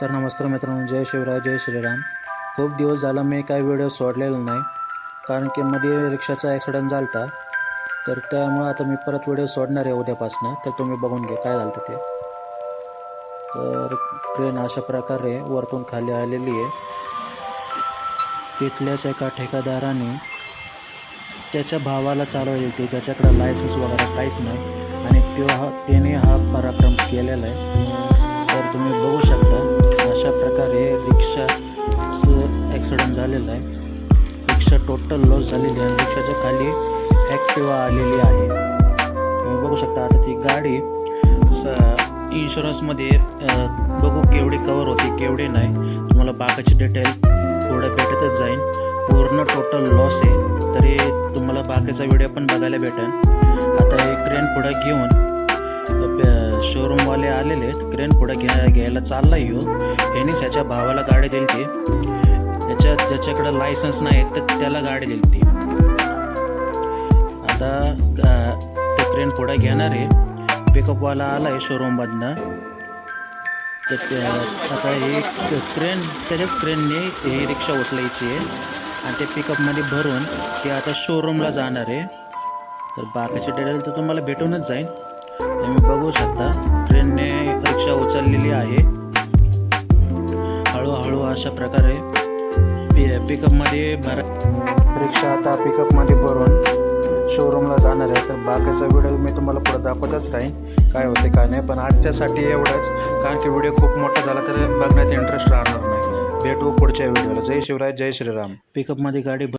तर नमस्कार मित्रांनो, जय शिवराय, जय श्रीराम. खूप दिवस झाला मी काही व्हिडिओ सोडलेला नाही, कारण की मध्ये रिक्षाचा ॲक्सिडेंट झाला होता. तर त्यामुळे आता मी परत व्हिडिओ सोडणार आहे उद्यापासून. तर तुम्ही बघून घ्या काय झालं ते. तर ट्रेन अशा प्रकारे वरतून खाली आलेली आहे. तिथल्याच एका ठेकेदाराने त्याच्या भावाला चालवली होती, त्याच्याकडे लायसन्स वगैरे काहीच नाही, आणि त्याने हा पराक्रम केलेला आहे. तर तुम्ही बघू शकता अशा प्रकारे रिक्षाचं ॲक्सिडेंट झालेलं आहे. रिक्षा टोटल लॉस झालेली आहे. रिक्षाच्या खाली ॲक्टिवा आलेली आहे. तुम्ही बघू शकता. आता ती गाडी इन्शुरन्समध्ये बघू केवढी कवर होती केवढी नाही. तुम्हाला बाकीची डिटेल पुढे भेटतच जाईल. पूर्ण टोटल लॉस आहे, तरी तुम्हाला बाकीचा व्हिडिओ पण बघायला भेटेल. आता हे क्रेन पुढे घेऊन शोरूमवाले आलेले आहेत. क्रेन पुढे घ्यायला चालला येऊ. यांनीच ह्याच्या भावाला गाडी दिली ती. ज्याच्याकडे लायसन्स नाही तर त्याला गाडी दिली ती. आता ते क्रेन पुढे घेणार आहे. पिकअपवाला आला आहे शोरूममधनं. तर आता ही क्रेन त्याच्याच क्रेनने ही रिक्षा उचलायची आहे आणि ते पिकअपमध्ये भरून ते आता शोरूमला जाणार आहे. तर बाकीची डिटेल तर तुम्हाला भेटूनच जाईल. तुम्ही बघू शकता ट्रेनने रिक्षा उचललेली आहे. हळूहळू अशा प्रकारे पिकअपमध्ये रिक्षा आता पिकअपमध्ये भरून शोरूमला जाणार आहे. तर बाकीचा व्हिडिओ मी तुम्हाला पुढे दाखवतच राहीन काय होते काय नाही. पण आजच्यासाठी एवढंच, कारण की व्हिडिओ खूप मोठा झाला तर बघण्यात इंटरेस्ट राहणार नाही. भेटू पुढच्या व्हिडिओला. जय शिवराय, जय श्रीराम. पिकअपमध्ये गाडी